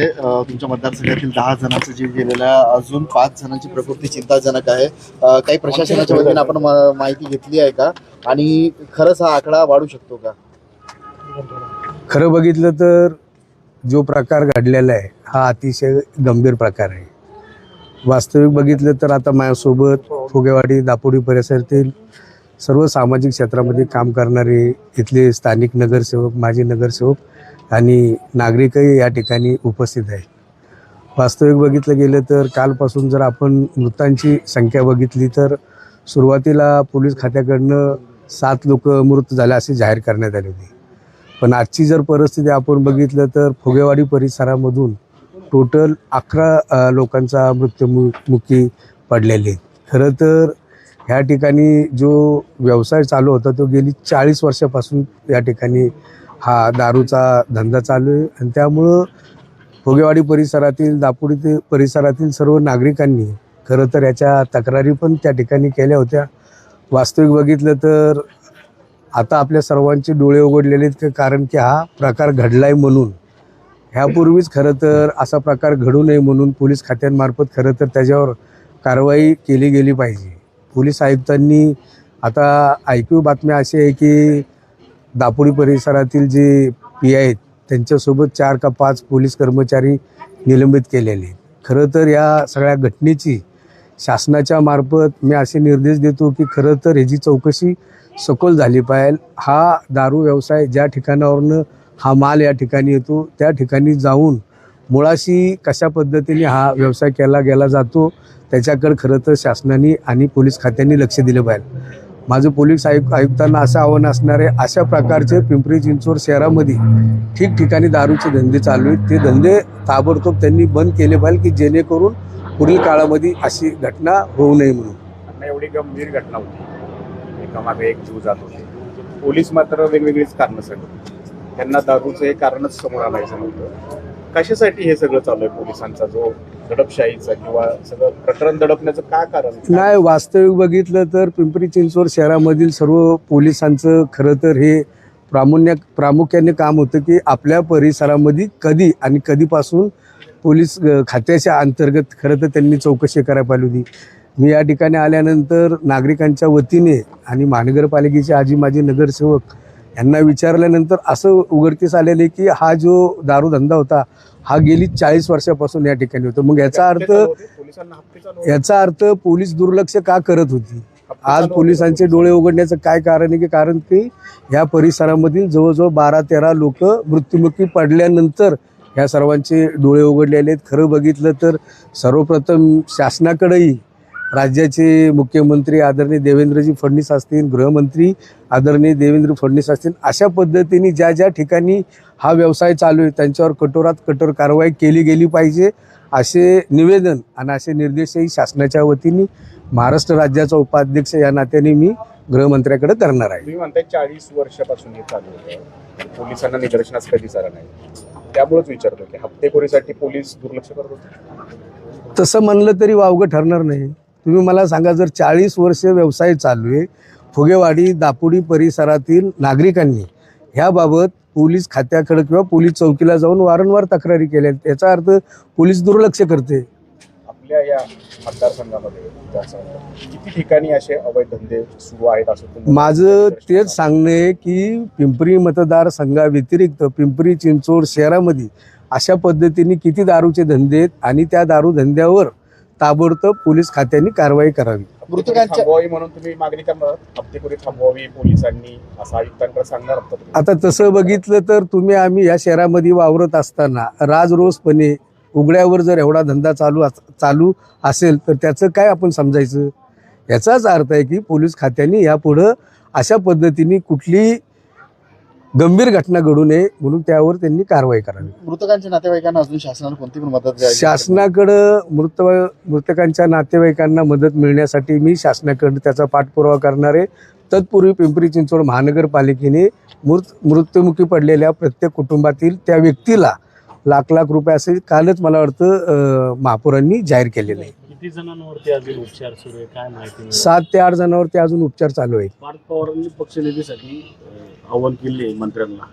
तुमच्या मतदारसंघातील 10 जणांचा जीव गेलेला, अजून 5 जणांची प्रकृती चिंताजनक आहे. काही प्रशासनाच्या वतीने आपण माहिती घेतली आहे का, आणि खरंच हा आकडा वाढू शकतो का? खरं बघितलं तर जो प्रकार घडलेला आहे हा अतिशय गंभीर प्रकार आहे. वास्तविक बघितलं तर आता माझ्यासोबत फुगेवाडी दापोडी परिसरातील सर्व सामाजिक क्षेत्रामध्ये काम करणारे इथले स्थानिक नगरसेवक, माजी नगरसेवक आणि नागरिकही या ठिकाणी उपस्थित आहे. वास्तविक बघितलं गेलं तर कालपासून जर आपण मृतांची संख्या बघितली तर सुरुवातीला पोलीस खात्याकडनं 7 लोक मृत झाले असे जाहीर करण्यात आले होते. पण आजची जर परिस्थिती आपण बघितलं तर फुगेवाडी परिसरामधून टोटल 11 लोकांचा मृत्युमुखी पडलेले. खरं तर ह्या ठिकाणी जो व्यवसाय चालू होता तो गेली 40 वर्षापासून या ठिकाणी हा दारूचा धंदा चालू आहे, आणि त्यामुळं फुगेवाडी परिसरातील, दापोडी परिसरातील सर्व नागरिकांनी खरं तर याच्या तक्रारी पण त्या ठिकाणी केल्या होत्या. वास्तविक बघितलं तर आता आपल्या सर्वांचे डोळे उघडलेले आहेत, कारण की हा प्रकार घडलाय म्हणून. ह्यापूर्वीच खरं तर असा प्रकार घडू नये म्हणून पोलीस खात्यांमार्फत खरं तर त्याच्यावर कारवाई केली गेली पाहिजे. पोलीस आयुक्तांनी आता ऐकू बातम्या अशी आहे की दापोडी परिसरातील जे पी आहेत त्यांच्यासोबत 4 का 5 पोलीस कर्मचारी निलंबित केलेले. खरं तर या सगळ्या घटनेची शासनाच्या मार्फत मी असे निर्देश देतो की खरं तर ह्याची चौकशी सखोल झाली पाहिजे. हा दारू व्यवसाय ज्या ठिकाणावरनं हा माल या ठिकाणी येतो त्या ठिकाणी जाऊन मुळाशी कशा पद्धतीने हा व्यवसाय केला गेला जातो त्याच्याकडे खरं तर शासनाने आणि पोलीस खात्यांनी लक्ष दिलं पाहिजे. माझं पोलीस आयुक्तांना असं आव्हान असणार आहे, अशा प्रकारचे पिंपरी चिंचवड शहरामध्ये ठिकठिकाणी दारूचे धंदे चालू आहेत, ते धंदे ताबडतोब त्यांनी बंद केले पाहिजे की जेणेकरून पुढील काळामध्ये अशी घटना होऊ नये म्हणून. एवढी गंभीर घटना होती, एकामागे एक जीव जात होते. पोलीस मात्र वेगवेगळीच कारणं सांगत, त्यांना दारूचं हे कारणच समोर आणायचं नव्हतं. कशासाठी हे सगळं चालू आहे? पोलिसांचा जो दडपशाहीचा किंवा सगळं प्रकरण दडपण्याचं काय कारण नाही? वास्तविक बघितलं तर पिंपरी चिंचवड शहरामधील सर्व पोलिसांचं खरं तर हे प्रामुख्याने काम होतं की आपल्या परिसरामध्ये कधी आणि कधीपासून पोलीस खात्याच्या अंतर्गत खरं तर त्यांनी चौकशी करायला पाहिजे होती. मी या ठिकाणी आल्यानंतर नागरिकांच्या वतीने आणि महानगरपालिकेचे माजी नगरसेवक यांना विचारल्यानंतर असं उघडकीस आलेलं आहे की हा जो दारूधंदा होता हा गेली 40 वर्षापासून या ठिकाणी होता. मग याचा अर्थ पोलीस दुर्लक्ष का करत होती? आज पोलिसांचे डोळे उघडण्याचं काय कारण आहे की कारण की या परिसरामधील जवळजवळ 12-13 लोक मृत्युमुखी पडल्यानंतर ह्या सर्वांचे डोळे उघडलेले आहेत. खरं बघितलं तर सर्वप्रथम शासनाकडेही राज्याचे मुख्यमंत्री आदरणीय देवेंद्रजी फडणवीस असतील, गृहमंत्री आदरणीय देवेंद्र फडणवीस असतील, अशा पद्धतीने ज्या ठिकाणी हा व्यवसाय चालू आहे त्यांच्यावर कठोरात कठोर कारवाई केली गेली पाहिजे असे निवेदन आणि असे निर्देशही शासनाच्या वतीने महाराष्ट्र राज्याचा उपाध्यक्ष या नात्याने मी गृहमंत्र्याकडे करणार आहे. तुम्ही म्हणताय 40 वर्षापासून हे चालू होतं, पोलिसांना निदर्शनास कधी झालं नाही, त्यामुळेच विचारतो की हप्तेखोरीसाठी पोलीस दुर्लक्ष करत होते. तसं म्हणलं तरी वावगं ठरणार नाही. तुम्ही मला सांगा, जर 40 वर्ष व्यवसाय चालू आहे, फुगेवाडी दापोडी परिसरातील नागरिकांनी ह्याबाबत पोलीस खात्याकडे किंवा पोलीस चौकीला जाऊन वारंवार तक्रारी केल्या, याचा अर्थ पोलीस दुर्लक्ष करते. आपल्या या मतदारसंघामध्ये किती ठिकाणी असे अवैध धंदे सुरू आहेत असं माझं तेच सांगणं आहे की पिंपरी मतदारसंघाव्यतिरिक्त पिंपरी चिंचवड शहरामध्ये अशा पद्धतीने किती दारूचे धंदे आहेत आणि त्या दारू धंद्यावर ताबडतोब पोलीस खात्याने कारवाई करावी. थांबवावी म्हणून तुम्ही मागणी करणार, हप्तेखोरी थांबवावी पोलिसांनी असं आयुक्तांकडे सांगणार आहात? आता तसं बघितलं तर आम्ही या शहरामध्ये वावरत असताना राजरोसपणे उघड्यावर जर एवढा धंदा चालू असेल तर त्याचं काय आपण समजायचं? याचाच अर्थ आहे की पोलीस खात्याने यापुढं अशा पद्धतीने कुठली गंभीर घटना घडू नये म्हणून त्यावर त्यांनी कारवाई करावी. मृतकांच्या नातेवाईकांना अजून शासनाने कोणती पण मदत शासनाकडं मृतकांच्या नातेवाईकांना मदत मिळण्यासाठी मी शासनाकडे त्याचा पाठपुरावा करणार आहे. तत्पूर्वी पिंपरी चिंचवड महानगरपालिकेने मृत्युमुखी पडलेल्या प्रत्येक कुटुंबातील त्या व्यक्तीला लाख रुपये असे कालच मला वाटतं महापौरांनी जाहीर केलेलं आहे. किती जणांवरती अजून उपचार सुरू आहे, काय माहिती? 7 ते 8 जणांवरती अजून उपचार चालू आहेत. पार्थ पवारांनी पक्षनिधीसाठी आव्हान केले मंत्र्यांना.